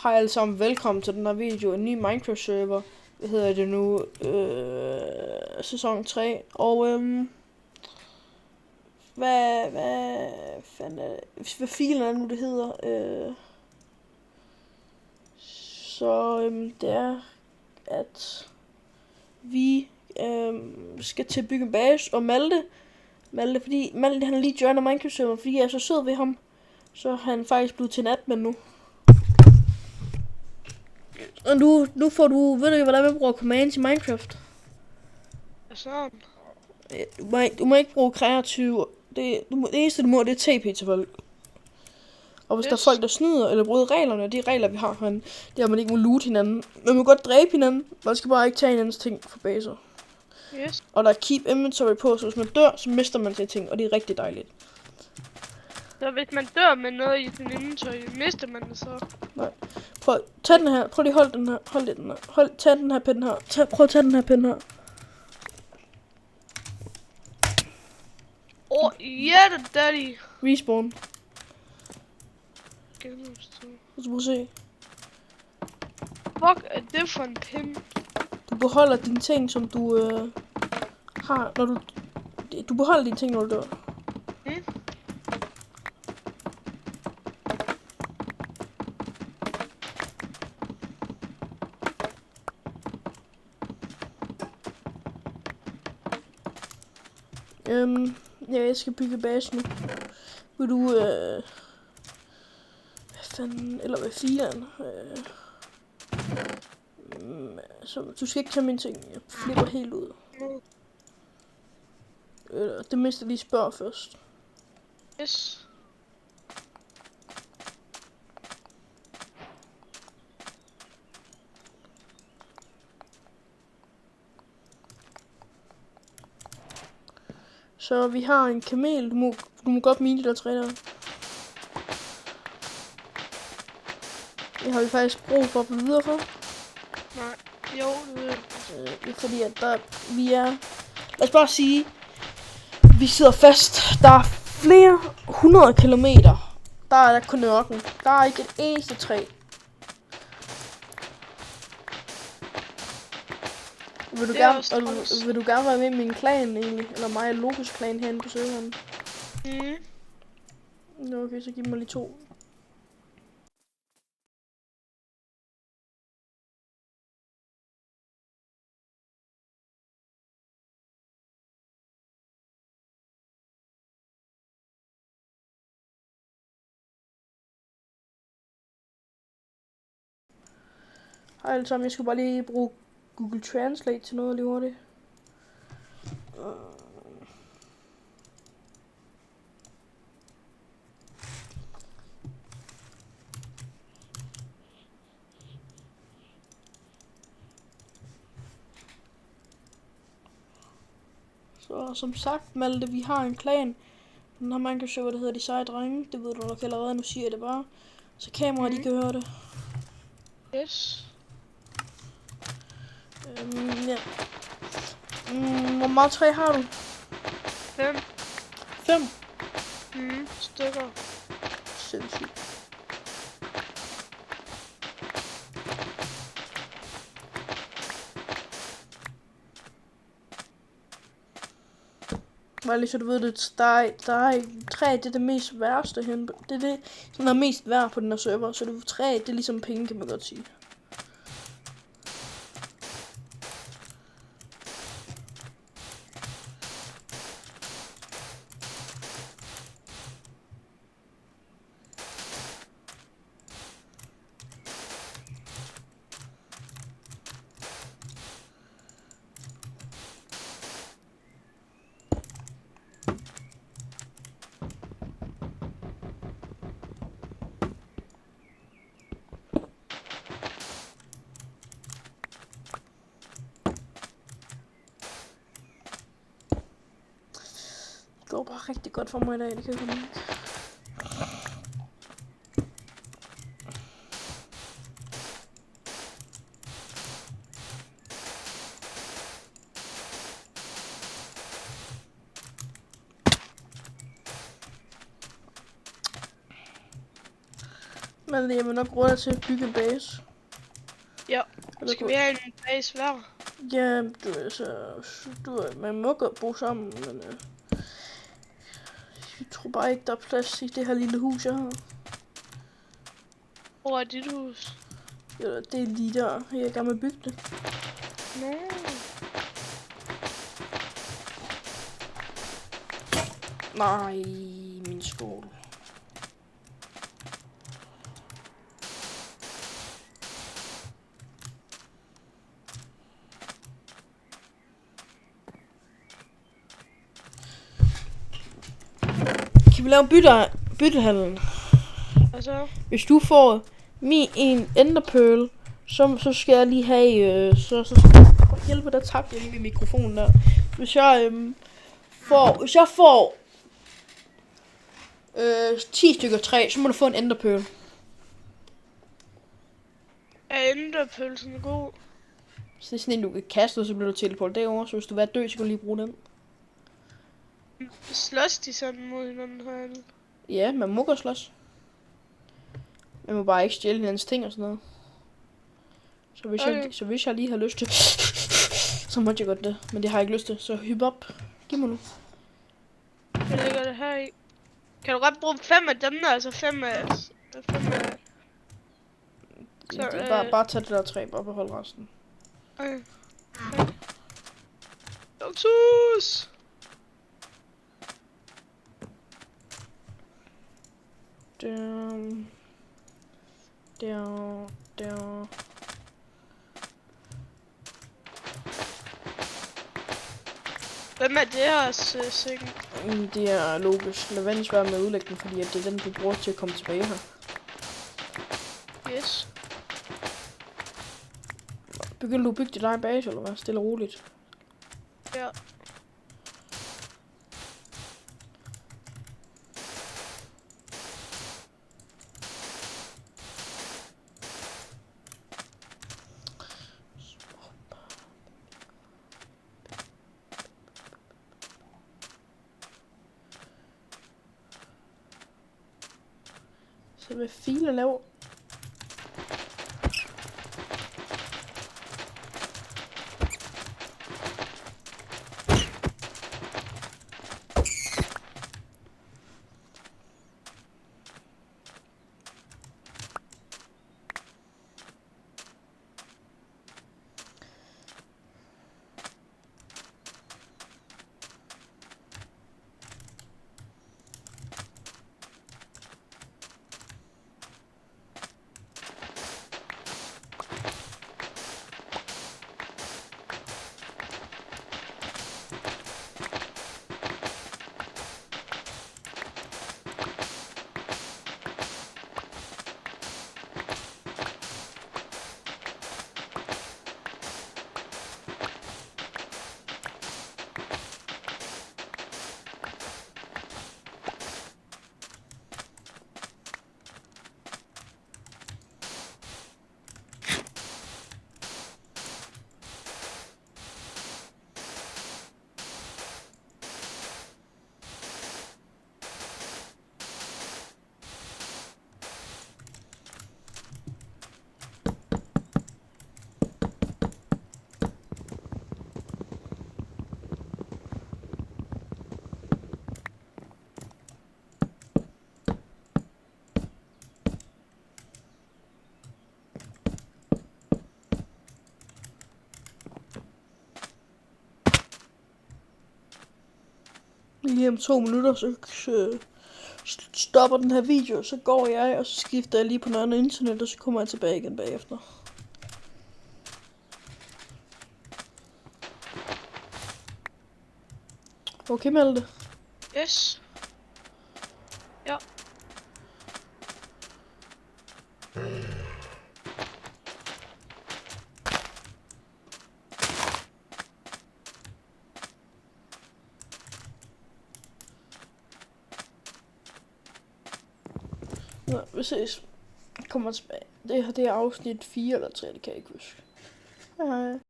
Hej alle sammen, velkommen til den her video, en ny Minecraft server. Hvad hedder det nu? Sæson 3. Og hvad fanden er det? Hvad filen er det nu, det hedder? Det er, at vi skal til at bygge en base, og Malte, fordi Malte han lige joiner Minecraft server, fordi jeg er så sød ved ham, så er han faktisk blevet til en admin nu. Og nu får du, ved du hvordan man bruger commands i Minecraft? Sådan. Du må ikke bruge kreativ. Det eneste du må, det er TP til folk. Og hvis der er folk, der snyder eller bryder reglerne, de regler vi har herinde, det er, at man ikke må loot hinanden. Man må godt dræbe hinanden, man skal bare ikke tage hinandens ting fra baser. Yes. Og der er keep inventory på, så hvis man dør, så mister man sine ting, og det er rigtig dejligt. Så hvis man dør med noget i sin inventory, mister man det så? Nej. Prøv tag den her. Prøv lige hold den her. Hold den her. Tag den her pind her. Prøv at tage den her pind her. Yeah, daddy. Respawn. Genopstå. Så prøv at se. Fuck er det for en pin? Du beholder dine ting, som du har, når du beholder dine ting, når du dør. Mm. Ja, jeg skal bygge base nu. Vil du, hvad fanden, eller hvad filen? Så du skal ikke tage mine ting, jeg flipper helt ud. Det mindste lige spørg først. Yes. Så vi har en kamel, du må godt mine de der træ der. Det har vi faktisk brug for at få videre for. Nej. Jo, det ved jeg. Det er fordi at vi er, lad os bare sige, vi sidder fast. Der er flere 100 kilometer. Der er kun ørken. Der er ikke et eneste træ. Vil du gerne være med i min klan egentlig? Eller mig og Lopes klan herinde på serveren? Nå, okay, så giv mig lige 2. Hej alle sammen, jeg skulle bare lige bruge Google Translate til noget lige hurtigt. Så som sagt, Malte, vi har en klan. Den har man kan se, hvad det hedder, de seje drenge. Det ved du nok allerede, nu siger jeg det bare. Så kameraet, de kan høre det. Yes. Ja. Hvor meget træ har du? 5. 5? Stykker. Sindssygt. Bare lige så du ved det, der er træ, det er det mest værste hen. Det er det, som er mest værd på den her server. Så det træ, det er ligesom penge, kan man godt sige. Det går bare rigtig godt for mig i dag, det kan jeg mærke. Men jeg vil nok bruge det til at bygge en base. Ja. Eller Skal vi have en base hver? Ja, man må godt bo sammen, men jeg tror bare ikke, der er plads i det her lille hus, jeg har. Hvor er dit hus? Ja, det er lige der, jeg er i gang med at bygge det. Nå. Nej, min skål. Kan vi lave byttehandlen? Altså? Hvis du får en enderpearl, så skal jeg lige have, så skal jeg hjælpe, der tabte jeg lige min mikrofon der. Hvis jeg får 10 stykker træ, så må du få en enderpearl. Er enderpølsen god? Så det er sådan en, du kan kaste, og så bliver du teleportet derovre. Så hvis du vil være død, så kan du lige bruge den. Slås de sådan mod hinanden herinde? Ja, man må godt slås. Man må bare ikke stjæle hinandens ting og sådan noget. Så hvis jeg lige har lyst til, så må jeg godt det. Men det har jeg ikke lyst til, så hyp op. Giv mig nu. Jeg lægger det her i. Kan du godt bruge 5 af dem der, altså 5 af... Så, Ja, det er bare tage det der træ, bare beholde resten. Okay. Luksus! Der. Hvem er deres seng? Det er logisk. Lad være svært med at udlægge den, fordi at det er den, du bruger til at komme tilbage her. Yes. Begynder du at bygge dit egen base, eller hvad? Stille og roligt. Ja. Så hvad filer laver? Lige om 2 minutter, så stopper den her video, så går jeg, og så skifter jeg lige på noget andet internet, og så kommer jeg tilbage igen bagefter. Okay, Malte? Yes. Ja. Nå, vi ses. Jeg kommer tilbage. Det her, det er afsnit 4 eller 3, det kan jeg ikke huske. Hej hej.